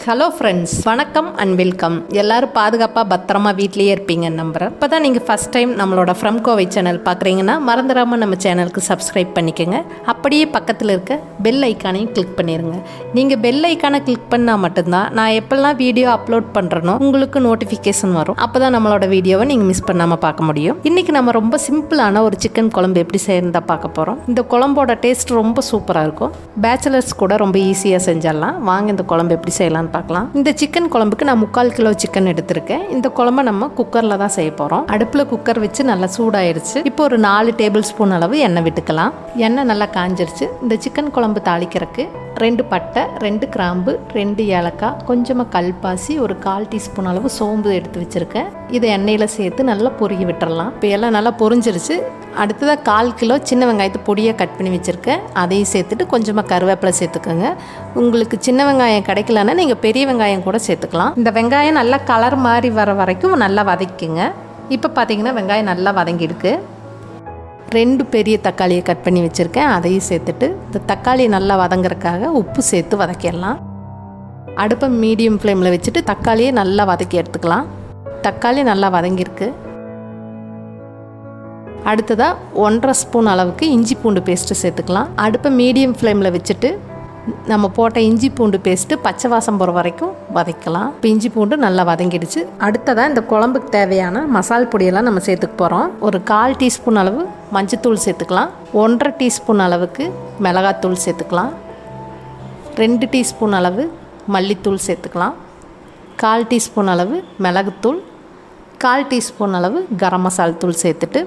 Hello friends, வணக்கம் and welcome. எல்லோரும் பாதுகாப்பாக பத்திரமா வீட்லேயே இருப்பீங்கன்னு நம்புகிறேன். இப்போ தான் நீங்கள் ஃபஸ்ட் டைம் நம்மளோட ஃப்ரம் கோவை சேனல் பார்க்குறீங்கன்னா மறந்துடாமல் நம்ம சேனலுக்கு சப்ஸ்கிரைப் பண்ணிக்கோங்க. அப்படியே பக்கத்தில் இருக்க பெல் ஐக்கானையும் கிளிக் பண்ணிடுங்க. நீங்கள் பெல் ஐக்கானை கிளிக் பண்ணால் மட்டும்தான் நான் எப்போல்லாம் வீடியோ அப்லோட் பண்ணுறனோ உங்களுக்கு நோட்டிஃபிகேஷன் வரும். அப்போ தான் நம்மளோட வீடியோவை நீங்கள் மிஸ் பண்ணாமல் பார்க்க முடியும். இன்றைக்கி நம்ம ரொம்ப சிம்பிளான ஒரு சிக்கன் குழம்பு எப்படி செய்யறதா பார்க்க போகிறோம். இந்த குழம்போட டேஸ்ட் ரொம்ப சூப்பராக இருக்கும். பேச்சுலர்ஸ் கூட ரொம்ப ஈஸியாக செஞ்சிடலாம். வாங்க இந்த குழம்பு எப்படி செய்யலாம் பார்க்கலாம். இந்த சிக்கன் குழம்புக்கு நான் 3/4 கிலோ சிக்கன் எடுத்திருக்கேன். இந்த குழம்பை நம்ம குக்கரில் தான் செய்ய போகிறோம். அடுப்பில் குக்கர் வச்சு நல்லா சூடாயிருச்சு. இப்போ ஒரு 4 டேபிள் ஸ்பூன் அளவு எண்ணெய் விட்டுக்கலாம். எண்ணெய் நல்லா காஞ்சிருச்சு. இந்த சிக்கன் குழம்பு தாளிக்கிறதுக்கு 2 பட்டை, 2 கிராம்பு, 2 ஏலக்காய், கொஞ்சமாக கல்பாசி, ஒரு 1/4 டீஸ்பூன் அளவு சோம்பு எடுத்து வச்சுருக்கேன். இதை எண்ணெயில் சேர்த்து நல்லா பொறுக்கி விட்டுறலாம். இப்போ எல்லாம் நல்லா பொரிஞ்சிருச்சு. அடுத்ததாக 1/4 கிலோ சின்ன வெங்காயத்தை பொடியாக கட் பண்ணி வச்சுருக்கேன். அதையும் சேர்த்துட்டு கொஞ்சமாக கருவேப்பிலை சேர்த்துக்கோங்க. உங்களுக்கு சின்ன வெங்காயம் கிடைக்கலன்னா நீங்கள் பெரிய வெங்காயம் கூட சேர்த்துக்கலாம். இந்த வெங்காயம் நல்லா கலர் மாதிரி வர வரைக்கும் நல்லா வதக்கிங்க. இப்போ பார்த்தீங்கன்னா வெங்காயம் நல்லா வதங்கிடுக்கு. 2 பெரிய தக்காளியை கட் பண்ணி வச்சுருக்கேன். அதையும் சேர்த்துட்டு இந்த தக்காளி நல்லா வதங்குறதுக்காக உப்பு சேர்த்து வதக்கிடலாம். அடுப்பை மீடியம் ஃப்ளேமில் வச்சுட்டு தக்காளியை நல்லா வதக்கி எடுத்துக்கலாம். தக்காளி நல்லா வதங்கியிருக்கு. அடுத்ததாக 1/2 ஸ்பூன் அளவுக்கு இஞ்சி பூண்டு பேஸ்ட்டு சேர்த்துக்கலாம். அடுப்பை மீடியம் ஃப்ளேமில் வச்சுட்டு நம்ம போட்ட இஞ்சி பூண்டு பேஸ்ட்டு பச்சை வாசம் போகிற வரைக்கும் வதக்கலாம். இப்போ இஞ்சி பூண்டு நல்லா வதங்கிடுச்சு. அடுத்ததாக இந்த குழம்புக்கு தேவையான மசால் பொடியெல்லாம் நம்ம சேர்த்துக்க போகிறோம். ஒரு 1/4 டீஸ்பூன் அளவு மஞ்சத்தூள் சேர்த்துக்கலாம். 1/2 டீஸ்பூன் அளவுக்கு மிளகாத்தூள் சேர்த்துக்கலாம். 2 டீஸ்பூன் அளவு மல்லித்தூள் சேர்த்துக்கலாம். 1/4 டீஸ்பூன் அளவு மிளகுத்தூள், 1/4 டீஸ்பூன் அளவு கரம் மசால் தூள் சேர்த்துட்டு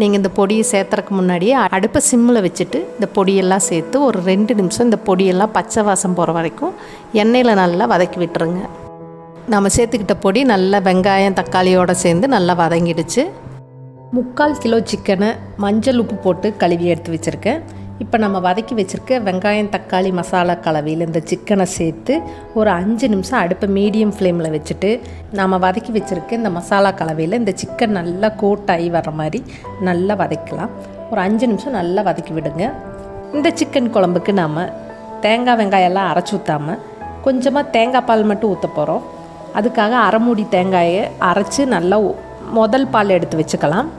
நீங்கள் இந்த பொடியை சேர்த்துறதுக்கு முன்னாடியே அடுப்பை சிம்மில் வச்சுட்டு இந்த பொடியெல்லாம் சேர்த்து ஒரு 2 நிமிஷம் இந்த பொடியெல்லாம் பச்சை வாசம் போகிற வரைக்கும் எண்ணெயில் நல்லா வதக்கி விட்டுருங்க. நம்ம சேர்த்துக்கிட்ட பொடி நல்லா வெங்காயம் தக்காளியோடு சேர்ந்து நல்லா வதங்கிடுச்சு. 3/4 கிலோ சிக்கனை மஞ்சள் உப்பு போட்டு கழுவி எடுத்து வச்சுருக்கேன். இப்போ நம்ம வதக்கி வச்சுருக்க வெங்காயம் தக்காளி மசாலா கலவையில் இந்த சிக்கனை சேர்த்து ஒரு 5 நிமிஷம் அடுப்பை மீடியம் ஃப்ளேமில் வச்சுட்டு நம்ம வதக்கி வச்சுருக்க இந்த மசாலா கலவையில் இந்த சிக்கன் நல்லா கோட்டாகி வர்ற மாதிரி நல்லா வதக்கலாம். ஒரு 5 நிமிஷம் நல்லா வதக்கி விடுங்க. இந்த சிக்கன் குழம்புக்கு நாம் தேங்காய் வெங்காயம்லாம் அரைச்சி ஊற்றாமல் கொஞ்சமாக தேங்காய் பால் மட்டும் ஊற்ற போகிறோம். அதுக்காக அரை மூடி தேங்காயை அரைச்சி நல்லா முதல் பால் எடுத்து வச்சுக்கலாம்.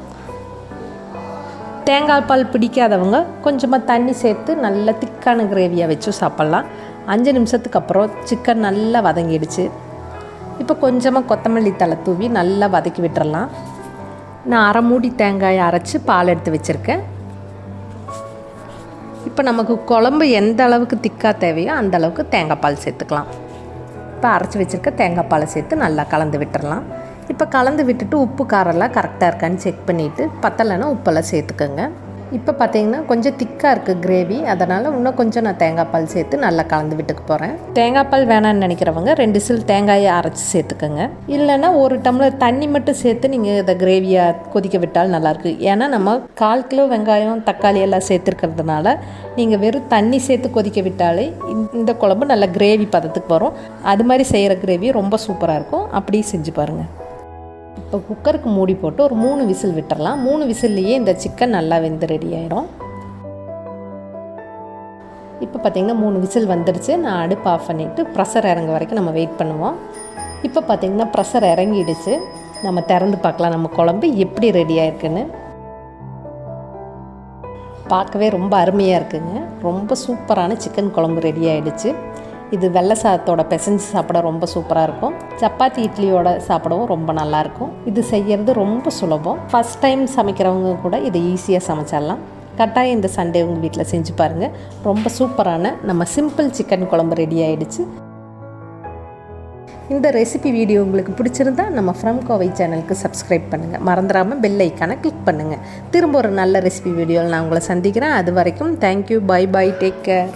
தேங்காய் பால் பிடிக்காதவங்க கொஞ்சமாக தண்ணி சேர்த்து நல்லா திக்கான கிரேவியாக வச்சு சாப்பிட்லாம். 5 நிமிஷத்துக்கு அப்புறம் சிக்கன் நல்லா வதங்கிடுச்சு. இப்போ கொஞ்சமாக கொத்தமல்லி தழை தூவி நல்லா வதக்கி விட்டுறலாம். நான் அரை மூடி தேங்காயை அரைச்சி பால் எடுத்து வச்சுருக்கேன். இப்போ நமக்கு குழம்பு எந்த அளவுக்கு திக்காக தேவையோ அந்த அளவுக்கு தேங்காய் பால் சேர்த்துக்கலாம். இப்போ அரைச்சி வச்சுருக்க தேங்காய் பாலை சேர்த்து நல்லா கலந்து விட்டுறலாம். இப்போ கலந்து விட்டுட்டு உப்பு காரெல்லாம் கரெக்டாக இருக்கான்னு செக் பண்ணிவிட்டு பத்தலைன்னா உப்பெல்லாம் சேர்த்துக்கோங்க. இப்போ பார்த்தீங்கன்னா கொஞ்சம் திக்காக இருக்குது கிரேவி, அதனால் இன்னும் கொஞ்சம் நான் தேங்காய் பால் சேர்த்து நல்லா கலந்து விட்டுக்க போகிறேன். தேங்காய் பால் வேணான்னு நினைக்கிறவங்க 2 சில் தேங்காயை அரைச்சி சேர்த்துக்கோங்க. இல்லைன்னா 1 டம்ளர் தண்ணி மட்டும் சேர்த்து நீங்கள் இதை கிரேவியாக கொதிக்க விட்டால் நல்லாயிருக்கு. ஏன்னா நம்ம 1/4 கிலோ வெங்காயம் தக்காளி எல்லாம் சேர்த்துருக்கிறதுனால நீங்கள் வெறும் தண்ணி சேர்த்து கொதிக்க விட்டாலே இந்த குழம்பு நல்லா கிரேவி பதத்துக்கு வரும். அது மாதிரி செய்கிற கிரேவி ரொம்ப சூப்பராக இருக்கும். அப்படியே செஞ்சு பாருங்கள். இப்போ குக்கருக்கு மூடி போட்டு ஒரு 3 விசில் விட்டுறலாம். 3 விசில்லையே இந்த சிக்கன் நல்லா வெந்து ரெடி ஆகிடும். இப்போ பார்த்திங்கன்னா 3 விசில் வந்துடுச்சு. நான் அடுப்பு ஆஃப் பண்ணிவிட்டு ப்ரெஷர் இறங்க வரைக்கும் நம்ம வெயிட் பண்ணுவோம். இப்போ பார்த்திங்கன்னா ப்ரெஷர் இறங்கிடுச்சு. நம்ம திறந்து பார்க்கலாம் நம்ம குழம்பு எப்படி ரெடி ஆகிருக்குன்னு. பார்க்கவே ரொம்ப அருமையாக இருக்குங்க. ரொம்ப சூப்பரான சிக்கன் குழம்பு ரெடி ஆகிடுச்சு. இது வெள்ளை சாதத்தோட பிசைஞ்சு சாப்பிட ரொம்ப சூப்பராக இருக்கும். சப்பாத்தி இட்லியோட சாப்பிடவும் ரொம்ப நல்லாயிருக்கும். இது செய்கிறது ரொம்ப சுலபம். ஃபஸ்ட் டைம் சமைக்கிறவங்க கூட இதை ஈஸியாக சமைச்சிடலாம். கட்டாயம் இந்த சண்டே உங்கள் வீட்டில் செஞ்சு பாருங்கள். ரொம்ப சூப்பரான நம்ம சிம்பிள் சிக்கன் குழம்பு ரெடி ஆகிடுச்சு. இந்த ரெசிபி வீடியோ உங்களுக்கு பிடிச்சிருந்தா நம்ம ஃப்ரம் கோவை சேனலுக்கு சப்ஸ்கிரைப் பண்ணுங்கள். மறந்துடாமல் பெல் ஐக்கானை கிளிக் பண்ணுங்கள். திரும்ப ஒரு நல்ல ரெசிபி வீடியோவில் நான் உங்களை சந்திக்கிறேன். அது வரைக்கும் thank you, bye bye, take care.